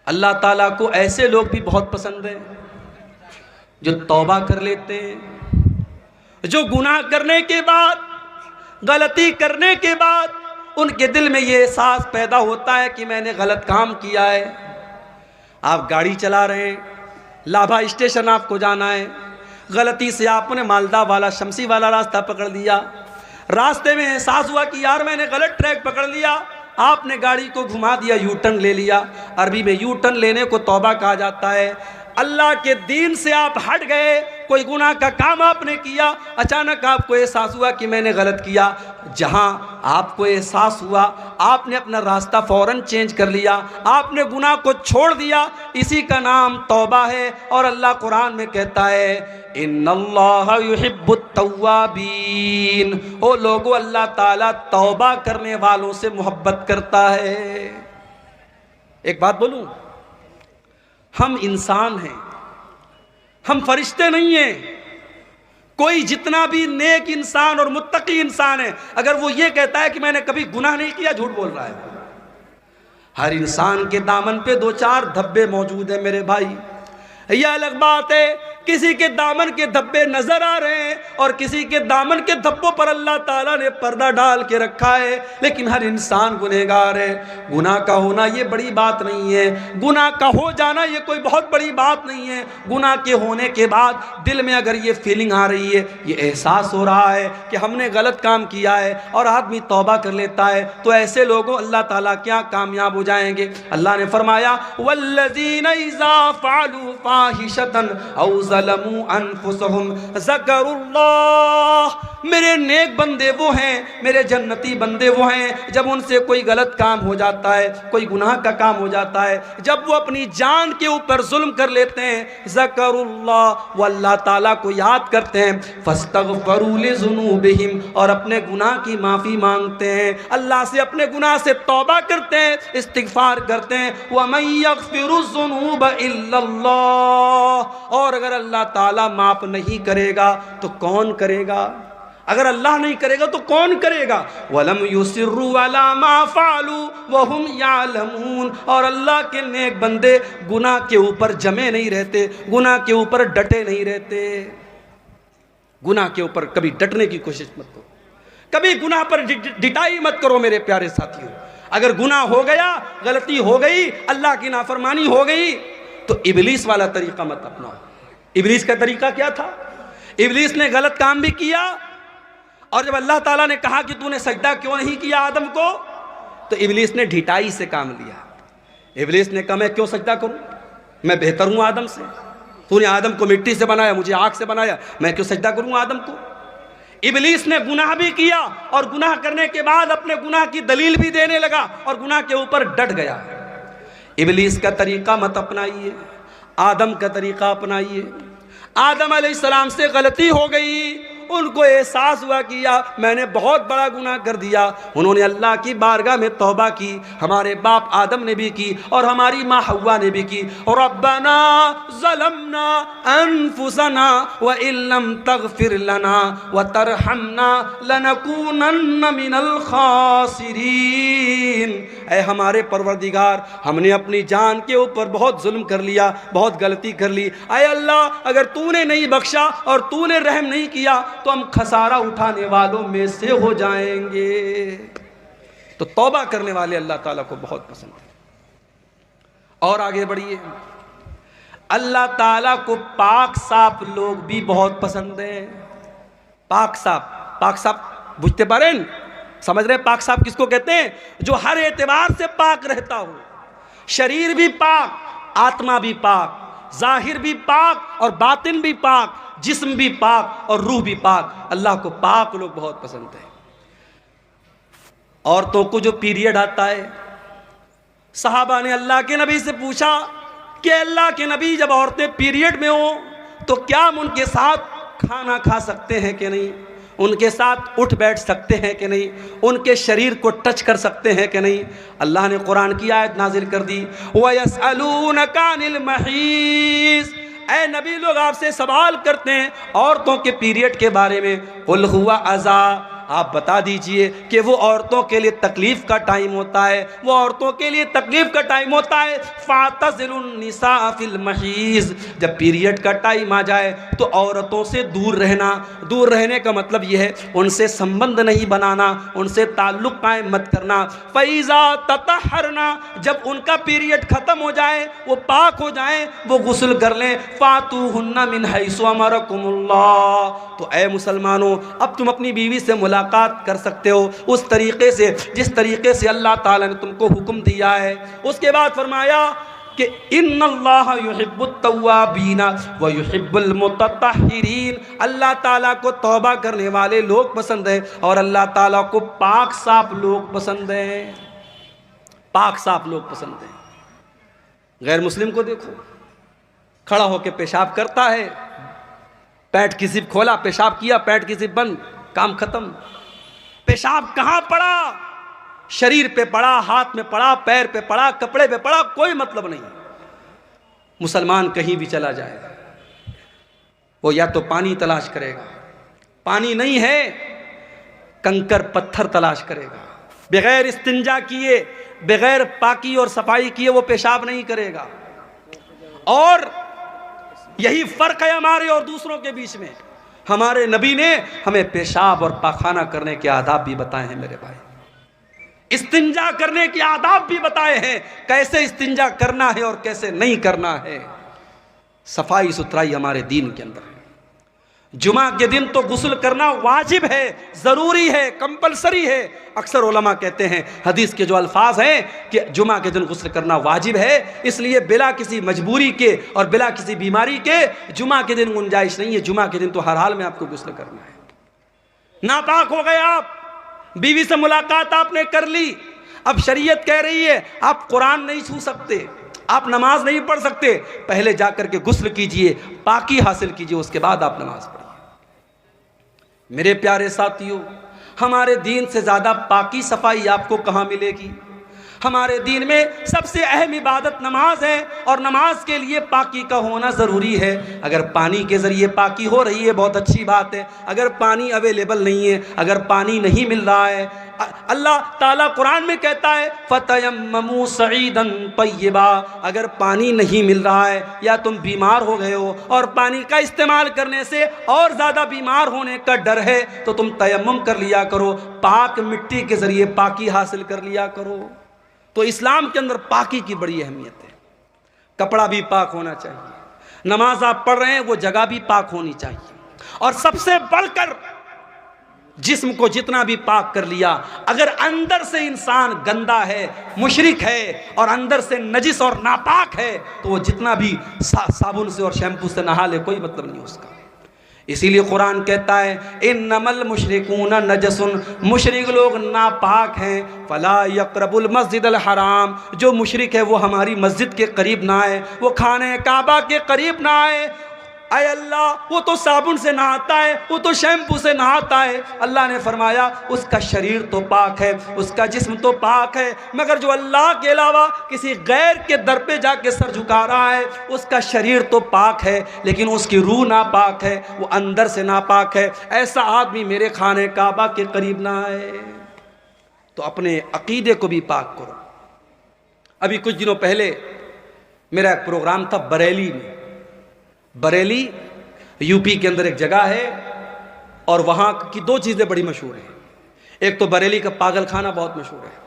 اللہ تعالیٰ کو ایسے لوگ بھی بہت پسند ہیں جو توبہ کر لیتے ہیں، جو گناہ کرنے کے بعد، غلطی کرنے کے بعد ان کے دل میں یہ احساس پیدا ہوتا ہے کہ میں نے غلط کام کیا ہے۔ آپ گاڑی چلا رہے ہیں، لابھا اسٹیشن آپ کو جانا ہے، غلطی سے آپ نے مالدہ والا شمسی والا راستہ پکڑ لیا، راستے میں احساس ہوا کہ یار میں نے غلط ٹریک پکڑ لیا، آپ نے گاڑی کو گھما دیا، یو ٹرن لے لیا۔ عربی میں یو ٹرن لینے کو توبہ کہا جاتا ہے۔ اللہ کے دین سے آپ ہٹ گئے، کوئی گناہ کا کام آپ نے کیا، اچانک آپ کو احساس ہوا کہ میں نے غلط کیا، جہاں آپ کو احساس ہوا آپ نے اپنا راستہ فوراً چینج کر لیا، آپ نے گناہ کو چھوڑ دیا، اسی کا نام توبہ ہے۔ اور اللہ قرآن میں کہتا ہے ان اللہ یحب التوابین، او لوگو اللہ تعالیٰ توبہ کرنے والوں سے محبت کرتا ہے۔ ایک بات بولوں، ہم انسان ہیں، ہم فرشتے نہیں ہیں۔ کوئی جتنا بھی نیک انسان اور متقی انسان ہے، اگر وہ یہ کہتا ہے کہ میں نے کبھی گناہ نہیں کیا، جھوٹ بول رہا ہے۔ ہر انسان کے دامن پہ دو چار دھبے موجود ہیں میرے بھائی۔ یہ الگ بات ہے کسی کے دامن کے دھبے نظر آ رہے ہیں اور کسی کے دامن کے دھبوں پر اللہ تعالیٰ نے پردہ ڈال کے رکھا ہے، لیکن ہر انسان گنہگار ہے۔ گناہ کا ہونا یہ بڑی بات نہیں ہے، گناہ کا ہو جانا یہ کوئی بہت بڑی بات نہیں ہے۔ گناہ کے ہونے کے بعد دل میں اگر یہ فیلنگ آ رہی ہے، یہ احساس ہو رہا ہے کہ ہم نے غلط کام کیا ہے اور آدمی توبہ کر لیتا ہے، تو ایسے لوگوں اللہ تعالیٰ کیا کامیاب ہو جائیں گے۔ اللہ نے فرمایا والذین اذا فعلوا فاحشة او ظلموا انفسهم ذکروا اللہ، میرے نیک بندے وہ ہیں، میرے جنتی بندے وہ ہیں، جب ان سے کوئی غلط کام ہو جاتا ہے، کوئی گناہ کا کام ہو جاتا ہے، جب وہ اپنی جان کے اوپر ظلم کر لیتے ہیں، ذکروا اللہ، وہ اللہ تعالیٰ کو یاد کرتے ہیں، فاستغفروا لذنوبہم، اور اپنے گناہ کی معافی مانگتے ہیں، اللہ سے اپنے گناہ سے توبہ کرتے ہیں، استغفار کرتے ہیں۔ وَمَن يَغْفِرُ الذُّنُوبَ إِلَّا اللَّهُ، اور اگر اللہ تعالیٰ معاف نہیں کرے گا تو کون کرے گا؟ اگر اللہ نہیں کرے گا تو کون کرے گا؟ وَلَمْ يُصِرُّوا عَلَى مَا فَعَلُوا وَهُمْ يَعْلَمُونَ، اور اللہ کے نیک بندے گناہ کے اوپر جمے نہیں رہتے، گناہ کے اوپر ڈٹے نہیں رہتے۔ گناہ کے اوپر کبھی ڈٹنے کی کوشش مت کرو، کبھی گناہ پر ڈٹائی مت کرو میرے پیارے ساتھیوں۔ اگر گناہ ہو گیا، غلطی ہو گئی، اللہ کی نافرمانی ہو گئی، تو ابلیس والا طریقہ مت اپناؤ۔ ابلیس کا طریقہ کیا تھا؟ ابلیس نے غلط کام بھی کیا، اور جب اللہ تعالیٰ نے کہا کہ تو نے سجدہ کیوں نہیں کیا آدم کو، تو ابلیس نے ڈھٹائی سے کام لیا۔ ابلیس نے کہا میں کیوں سجدہ کروں، میں بہتر ہوں آدم سے، تو نے آدم کو مٹی سے بنایا، مجھے آگ سے بنایا، میں کیوں سجدہ کروں آدم کو۔ ابلیس نے گناہ بھی کیا، اور گناہ کرنے کے بعد اپنے گناہ کی دلیل بھی دینے لگا، اور گناہ کے اوپر ڈٹ گیا۔ ابلیس کا طریقہ مت اپنائیے، آدم کا طریقہ اپنائیے۔ آدم علیہ السلام سے غلطی ہو گئی، ان کو احساس ہوا کہ میں نے بہت بڑا گناہ کر دیا، انہوں نے اللہ کی بارگاہ میں توبہ کی۔ ہمارے باپ آدم نے بھی کی اور ہماری ماں حوا نے بھی کی۔ ربنا ظلمنا انفسنا وان لم تغفر لنا وترحمنا لنکونن من الخاسرین، اے ہمارے پروردگار، ہم نے اپنی جان کے اوپر بہت ظلم کر لیا، بہت غلطی کر لی، اے اللہ اگر تو نے نہیں بخشا اور تو نے رحم نہیں کیا تو ہم خسارہ اٹھانے والوں میں سے ہو جائیں گے۔ تو توبہ کرنے والے اللہ تعالیٰ کو بہت پسند ہے۔ اور آگے بڑھیے، اللہ تعالیٰ کو پاک صاف لوگ بھی بہت پسند ہیں۔ پاک صاف، پاک صاف بجھتے پاریں، سمجھ رہے پاک صاف کس کو کہتے ہیں؟ جو ہر اعتبار سے پاک رہتا ہو، شریر بھی پاک، آتما بھی پاک، ظاہر بھی پاک اور باطن بھی پاک، جسم بھی پاک اور روح بھی پاک۔ اللہ کو پاک لوگ بہت پسند ہیں۔ عورتوں کو جو پیریڈ آتا ہے، صحابہ نے اللہ کے نبی سے پوچھا کہ اللہ کے نبی جب عورتیں پیریڈ میں ہوں تو کیا ہم ان کے ساتھ کھانا کھا سکتے ہیں کہ نہیں، ان کے ساتھ اٹھ بیٹھ سکتے ہیں کہ نہیں، ان کے شریر کو ٹچ کر سکتے ہیں کہ نہیں؟ اللہ نے قرآن کی آیت نازل کر دی، وَيَسْأَلُونَكَ عَنِ الْمَحِيضِ، اے نبی لوگ آپ سے سوال کرتے ہیں عورتوں کے پیریڈ کے بارے میں، قُلْ هُوَ أَذًى، آپ بتا دیجئے کہ وہ عورتوں کے لیے تکلیف کا ٹائم ہوتا ہے، وہ عورتوں کے لیے تکلیف کا ٹائم ہوتا ہے۔ فَاعْتَزِلُوا النِّسَاءَ فِي الْمَحِيضِ، جب پیریڈ کا ٹائم آ جائے تو عورتوں سے دور رہنا۔ دور رہنے کا مطلب یہ ہے ان سے سنبندھ نہیں بنانا، ان سے تعلق قائم مت کرنا۔ فَإِذَا تَطَهَّرْنَ، جب ان کا پیریڈ ختم ہو جائے، وہ پاک ہو جائیں، وہ غسل کر لیں۔ فَاتُوهُنَّ مِنْ حَيْثُ أَمَرَكُمُ اللَّهُ، تو اے مسلمانوں اب تم اپنی بیوی سے ملاقات کر سکتے ہو اس طریقے سے جس طریقے سے اللہ تعالیٰ نے تم کو حکم دیا ہے۔ اس کے بعد فرمایا کہ ان اللہ یحب التوابین ویحب المتطہرین، اللہ تعالیٰ کو توبہ کرنے والے لوگ پسند ہیں اور اللہ تعالیٰ کو پاک صاف لوگ پسند ہیں۔ پاک صاف لوگ پسند ہیں۔ غیر مسلم کو دیکھو، کھڑا ہو کے پیشاب کرتا ہے، پیٹ کی زپ کھولا، پیشاب کیا، پیٹ کی زپ بند، کام ختم۔ پیشاب کہاں پڑا؟ شریر پہ پڑا، ہاتھ میں پڑا، پیر پہ پڑا، کپڑے پہ پڑا، کوئی مطلب نہیں۔ مسلمان کہیں بھی چلا جائے وہ یا تو پانی تلاش کرے گا، پانی نہیں ہے کنکر پتھر تلاش کرے گا، بغیر استنجا کیے، بغیر پاکی اور صفائی کیے وہ پیشاب نہیں کرے گا۔ اور یہی فرق ہے ہمارے اور دوسروں کے بیچ میں۔ ہمارے نبی نے ہمیں پیشاب اور پاخانہ کرنے کے آداب بھی بتائے ہیں میرے بھائی، استنجا کرنے کے آداب بھی بتائے ہیں، کیسے استنجا کرنا ہے اور کیسے نہیں کرنا ہے۔ صفائی ستھرائی ہمارے دین کے اندر ہے۔ جمعہ کے دن تو غسل کرنا واجب ہے، ضروری ہے، کمپلسری ہے۔ اکثر علماء کہتے ہیں حدیث کے جو الفاظ ہیں کہ جمعہ کے دن غسل کرنا واجب ہے، اس لیے بلا کسی مجبوری کے اور بلا کسی بیماری کے جمعہ کے دن گنجائش نہیں ہے۔ جمعہ کے دن تو ہر حال میں آپ کو غسل کرنا ہے۔ ناپاک ہو گئے آپ، بیوی سے ملاقات آپ نے کر لی، اب شریعت کہہ رہی ہے آپ قرآن نہیں چھو سکتے، آپ نماز نہیں پڑھ سکتے، پہلے جا کر کے غسل کیجئے، پاکی حاصل کیجئے، اس کے بعد آپ نماز پڑھیے۔ میرے پیارے ساتھیوں، ہمارے دین سے زیادہ پاکی صفائی آپ کو کہاں ملے گی؟ ہمارے دین میں سب سے اہم عبادت نماز ہے اور نماز کے لیے پاکی کا ہونا ضروری ہے۔ اگر پانی کے ذریعے پاکی ہو رہی ہے بہت اچھی بات ہے، اگر پانی اویلیبل نہیں ہے، اگر پانی نہیں مل رہا ہے، اللہ تعالیٰ قرآن میں کہتا ہے فَتَيَمَّمُوا صَعِيدًا طَيِّبًا، اگر پانی نہیں مل رہا ہے یا تم بیمار ہو گئے ہو اور پانی کا استعمال کرنے سے اور زیادہ بیمار ہونے کا ڈر ہے تو تم تیمم کر لیا کرو، پاک مٹی کے ذریعے پاکی حاصل کر لیا کرو۔ تو اسلام کے اندر پاکی کی بڑی اہمیت ہے۔ کپڑا بھی پاک ہونا چاہیے، نماز آپ پڑھ رہے ہیں وہ جگہ بھی پاک ہونی چاہیے، اور سب سے بڑھ کر جسم کو جتنا بھی پاک کر لیا، اگر اندر سے انسان گندا ہے، مشرک ہے اور اندر سے نجس اور ناپاک ہے تو وہ جتنا بھی صابن سے اور شیمپو سے نہا لے کوئی مطلب نہیں اس کا۔ اسی لیے قرآن کہتا ہے انما المشرکون نجس، مشرک لوگ ناپاک ہیں، فلا یقربوا المسجد الحرام، جو مشرک ہے وہ ہماری مسجد کے قریب نہ آئے، وہ خانہ کعبہ کے قریب نہ آئے۔ اے اللہ، وہ تو صابن سے نہاتا ہے، وہ تو شیمپو سے نہاتا ہے۔ اللہ نے فرمایا اس کا شریر تو پاک ہے، اس کا جسم تو پاک ہے، مگر جو اللہ کے علاوہ کسی غیر کے در پہ جا کے سر جھکا رہا ہے اس کا شریر تو پاک ہے لیکن اس کی روح ناپاک ہے، وہ اندر سے ناپاک ہے۔ ایسا آدمی میرے خانہ کعبہ کے قریب نہ آئے۔ تو اپنے عقیدے کو بھی پاک کرو۔ ابھی کچھ دنوں پہلے میرا ایک پروگرام تھا بریلی میں۔ بریلی یو پی کے اندر ایک جگہ ہے اور وہاں کی دو چیزیں بڑی مشہور ہیں، ایک تو بریلی کا پاگل خانہ بہت مشہور ہے،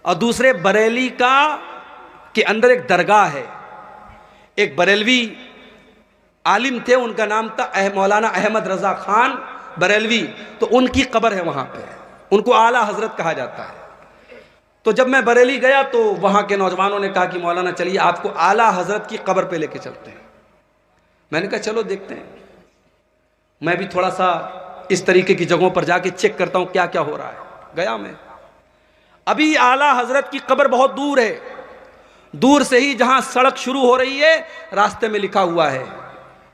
اور دوسرے بریلی کا کے اندر ایک درگاہ ہے۔ ایک بریلوی عالم تھے، ان کا نام تھا مولانا احمد رضا خان بریلوی، تو ان کی قبر ہے وہاں پہ، ان کو اعلیٰ حضرت کہا جاتا ہے۔ تو جب میں بریلی گیا تو وہاں کے نوجوانوں نے کہا کہ مولانا چلیے آپ کو اعلیٰ حضرت کی قبر پہ لے کے چلتے ہیں۔ میں نے کہا چلو دیکھتے ہیں، میں بھی تھوڑا سا اس طریقے کی جگہوں پر جا کے چیک کرتا ہوں کیا کیا ہو رہا ہے۔ گیا میں، ابھی اعلیٰ حضرت کی قبر بہت دور ہے، دور سے ہی جہاں سڑک شروع ہو رہی ہے راستے میں لکھا ہوا ہے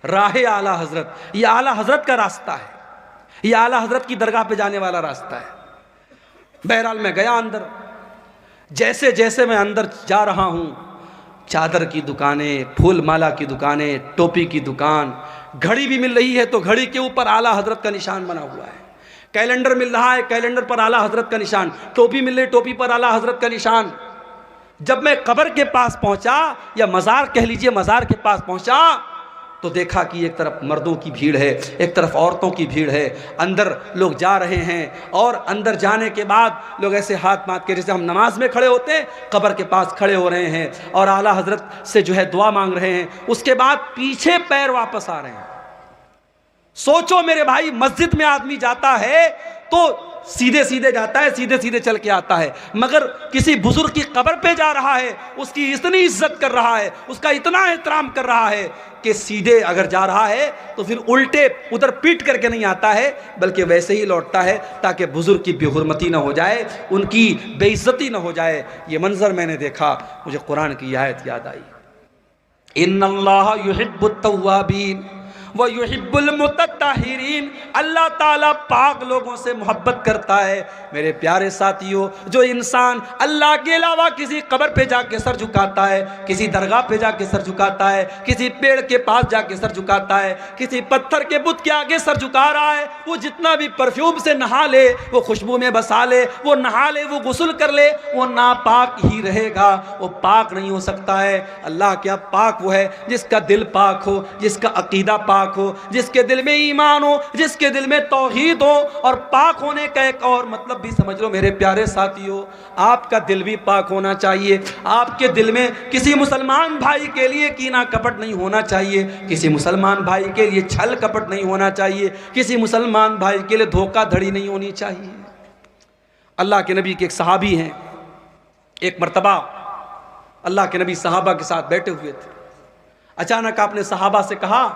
راہ اعلیٰ حضرت، یہ اعلیٰ حضرت کا راستہ ہے، یہ اعلیٰ حضرت کی درگاہ پہ جانے والا راستہ ہے۔ بہرحال میں گیا اندر، جیسے جیسے میں اندر جا رہا ہوں چادر کی دکانیں، پھول مالا کی دکانیں، ٹوپی کی دکان، گھڑی بھی مل رہی ہے تو گھڑی کے اوپر اعلیٰ حضرت کا نشان بنا ہوا ہے، کیلنڈر مل رہا ہے، کیلنڈر پر اعلیٰ حضرت کا نشان، ٹوپی مل رہی، ٹوپی پر اعلیٰ حضرت کا نشان۔ جب میں قبر کے پاس پہنچا، یا مزار کہہ لیجئے، مزار کے پاس پہنچا، تو دیکھا کہ ایک طرف مردوں کی بھیڑ ہے، ایک طرف عورتوں کی بھیڑ ہے، اندر لوگ جا رہے ہیں، اور اندر جانے کے بعد لوگ ایسے ہاتھ مات کے جیسے ہم نماز میں کھڑے ہوتے ہیں، قبر کے پاس کھڑے ہو رہے ہیں اور اعلیٰ حضرت سے جو ہے دعا مانگ رہے ہیں۔ اس کے بعد پیچھے پیر واپس آ رہے ہیں۔ سوچو میرے بھائی، مسجد میں آدمی جاتا ہے تو سیدھے سیدھے جاتا ہے، سیدھے سیدھے چل کے آتا ہے، مگر کسی بزرگ کی قبر پہ جا رہا ہے، اس کی اتنی عزت کر رہا ہے، اس کا اتنا احترام کر رہا ہے کہ سیدھے اگر جا رہا ہے تو پھر الٹے ادھر پیٹ کر کے نہیں آتا ہے، بلکہ ویسے ہی لوٹتا ہے تاکہ بزرگ کی بے حرمتی نہ ہو جائے، ان کی بے عزتی نہ ہو جائے۔ یہ منظر میں نے دیکھا، مجھے قرآن کی آیت یاد آئی، ان اللہ یحب التوابین وَيُحِبُّ الْمُتَطَّہِرِينَ۔ اللہ تعالیٰ پاک لوگوں سے محبت کرتا ہے۔ میرے پیارے ساتھیوں، جو انسان اللہ کے علاوہ کسی قبر پہ جا کے سر جھکاتا ہے، کسی درگاہ پہ جا کے سر جھکاتا ہے، کسی پیڑ کے پاس جا کے سر جھکاتا ہے، کسی پتھر کے بت کے آگے سر جھکا رہا ہے، وہ جتنا بھی پرفیوم سے نہا لے، وہ خوشبو میں بسا لے، وہ نہا لے، وہ غسل کر لے، وہ ناپاک ہی رہے گا، وہ پاک نہیں ہو سکتا ہے۔ اللہ کیا پاک وہ ہے جس کا دل پاک ہو، جس کا عقیدہ پاک ہو، جس کے دل میں ایمان ہو، جس کے دل میں توحید ہو۔ اور پاک ہونے کا ایک اور مطلب بھی سمجھ لو میرے پیارے ساتھیوں، آپ کا دل بھی پاک ہونا چاہیے۔ آپ کے دل میں کسی مسلمان بھائی کے لیے کینہ کپٹ نہیں ہونا چاہیے، کسی مسلمان بھائی کے لیے چھل کپٹ نہیں ہونا چاہیے، کسی مسلمان بھائی کے لیے دھوکہ دھڑی نہیں ہونی چاہیے۔ اللہ کے نبی کے ایک صحابی ہیں، ایک مرتبہ اللہ کے نبی صحابہ کے ساتھ بیٹھے ہوئے تھے، اچانک آپ نے صحابہ سے کہا،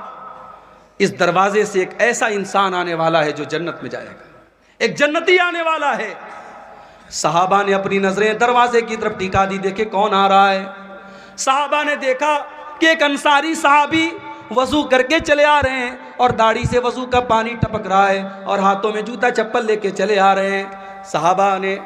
اس دروازے سے ایک ایسا انسان آنے والا ہے جو جنت میں جائے گا، ایک جنتی آنے والا ہے۔ صحابہ نے اپنی نظریں دروازے کی طرف ٹکا دی، دیکھے کون آ رہا ہے۔ صحابہ نے دیکھا کہ ایک انصاری صحابی وضو کر کے چلے آ رہے ہیں، اور داڑھی سے وضو کا پانی ٹپک رہا ہے، اور ہاتھوں میں جوتا چپل لے کے چلے آ رہے ہیں۔ صحابہ نے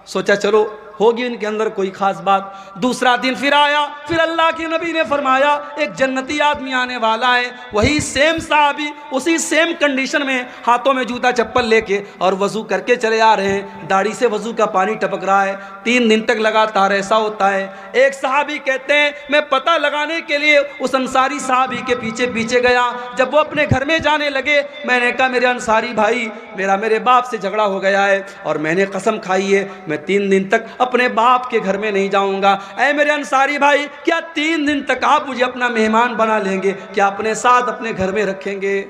سوچا چلو ہوگی ان کے اندر کوئی خاص بات۔ دوسرا دن پھر آیا، پھر اللہ کے نبی نے فرمایا ایک جنتی آدمی آنے والا ہے۔ وہی سیم صحابی اسی سیم کنڈیشن میں ہاتھوں میں جوتا چپل لے کے اور وضو کر کے چلے آ رہے ہیں، داڑھی سے وضو کا پانی ٹپک رہا ہے۔ 3 دن تک لگاتار ایسا ہوتا ہے۔ ایک صحابی کہتے ہیں میں پتہ لگانے کے لیے اس انصاری صحابی کے پیچھے پیچھے گیا۔ جب وہ اپنے گھر میں جانے لگے، میں نے کہا میرے انصاری بھائی، میرے باپ سے جھگڑا ہو گیا ہے، اور میں نے قسم کھائی ہے میں 3 دن تک اپنے باپ کے گھر میں نہیں جاؤں گا۔ اے میرے انصاری بھائی، کیا 3 دن تک آپ مجھے اپنا مہمان بنا لیں گے؟ کیا اپنے ساتھ اپنے گھر میں رکھیں گے؟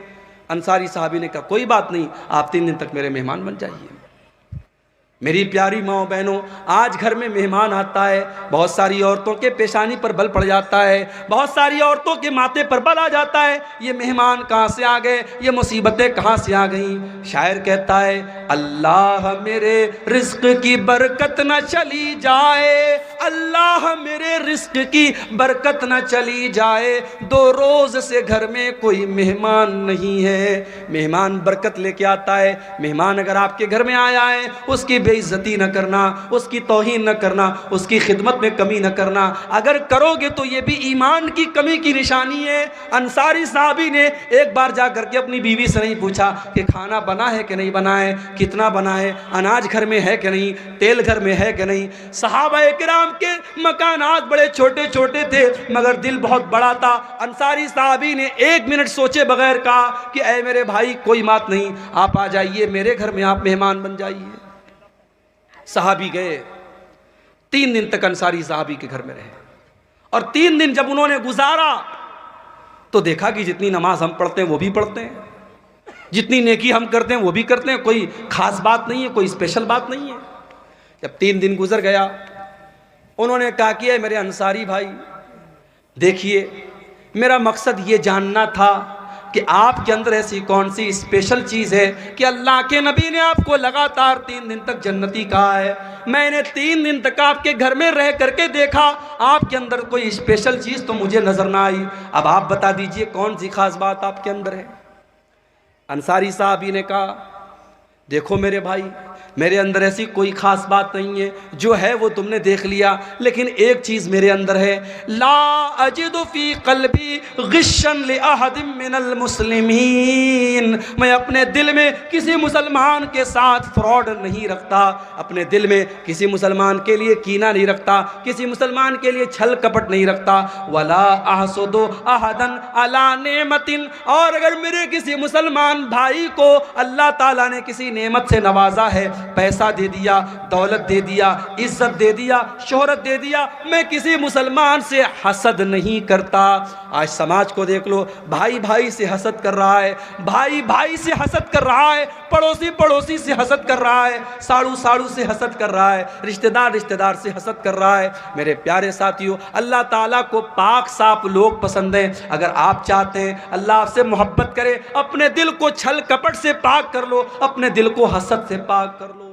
انصاری صحابی نے کہا کوئی بات نہیں، آپ 3 دن تک میرے مہمان بن جائیے۔ میری پیاری ماں بہنوں، آج گھر میں مہمان آتا ہے، بہت ساری عورتوں کے پیشانی پر بل پڑ جاتا ہے، بہت ساری عورتوں کے ماتھے پر بل آ جاتا ہے، یہ مہمان کہاں سے آ گئے، یہ مصیبتیں کہاں سے آ گئیں۔ شاعر کہتا ہے اللہ میرے رزق کی برکت نہ چلی جائے، اللہ میرے رزق کی برکت نہ چلی جائے، 2 روز سے گھر میں کوئی مہمان نہیں ہے۔ مہمان برکت لے کے آتا ہے۔ مہمان اگر آپ کے گھر میں آیا ہے، اس کی بے عزتی نہ کرنا، اس کی توہین نہ کرنا، اس کی خدمت میں کمی نہ کرنا۔ اگر کرو گے تو یہ بھی ایمان کی کمی کی نشانی ہے۔ انصاری صحابی نے ایک بار جا کر کے اپنی بیوی سے نہیں پوچھا کہ کھانا بنا ہے کہ نہیں بنا ہے، کتنا بنا ہے، اناج گھر میں ہے کہ نہیں، تیل گھر میں ہے کہ نہیں۔ صحابہ کرام کے مکانات بڑے چھوٹے چھوٹے تھے، مگر دل بہت بڑا تھا۔ انصاری صحابی نے 1 منٹ سوچے بغیر کہا کہ اے میرے بھائی کوئی بات نہیں، آپ آ جائیے میرے گھر میں، آپ مہمان بن جائیے۔ صحابی گئے، 3 دن تک انصاری صحابی کے گھر میں رہے، اور 3 دن جب انہوں نے گزارا تو دیکھا کہ جتنی نماز ہم پڑھتے ہیں وہ بھی پڑھتے ہیں، جتنی نیکی ہم کرتے ہیں وہ بھی کرتے ہیں، کوئی خاص بات نہیں ہے، کوئی اسپیشل بات نہیں ہے۔ جب 3 دن گزر گیا، انہوں نے کہا کہ اے میرے انصاری بھائی، دیکھیے میرا مقصد یہ جاننا تھا کہ آپ کے اندر ایسی کون سی اسپیشل چیز ہے کہ اللہ کے نبی نے آپ کو لگاتار 3 دن تک جنتی کہا ہے۔ میں نے 3 دن تک آپ کے گھر میں رہ کر کے دیکھا، آپ کے اندر کوئی اسپیشل چیز تو مجھے نظر نہ آئی۔ اب آپ بتا دیجئے کون سی خاص بات آپ کے اندر ہے۔ انصاری صاحبی نے کہا دیکھو میرے بھائی، میرے اندر ایسی کوئی خاص بات نہیں ہے، جو ہے وہ تم نے دیکھ لیا، لیکن ایک چیز میرے اندر ہے، لا اجد فی قلبی غشا لأحد من المسلمین، میں اپنے دل میں کسی مسلمان کے ساتھ فراڈ نہیں رکھتا، اپنے دل میں کسی مسلمان کے لیے کینہ نہیں رکھتا، کسی مسلمان کے لیے چھل کپٹ نہیں رکھتا، ولا احسد احدا علی نعمت، اور اگر میرے کسی مسلمان بھائی کو اللہ تعالیٰ نے کسی نعمت سے نوازا ہے، پیسہ دے دیا، دولت دے دیا، عزت دے دیا، شہرت دے دیا، میں کسی مسلمان سے حسد نہیں کرتا۔ آج سماج کو دیکھ لو، بھائی بھائی سے حسد کر رہا ہے، بھائی بھائی سے حسد کر رہا ہے، پڑوسی پڑوسی سے حسد کر رہا ہے، ساڑو ساڑو سے حسد کر رہا ہے، رشتہ دار سے حسد کر رہا ہے۔ میرے پیارے ساتھیو، اللہ تعالیٰ کو پاک صاف لوگ پسند ہیں۔ اگر آپ چاہتے ہیں اللہ آپ سے محبت کرے، اپنے دل کو چھل کپٹ سے پاک کر لو، اپنے دل کو حسد سے پاک کر لو۔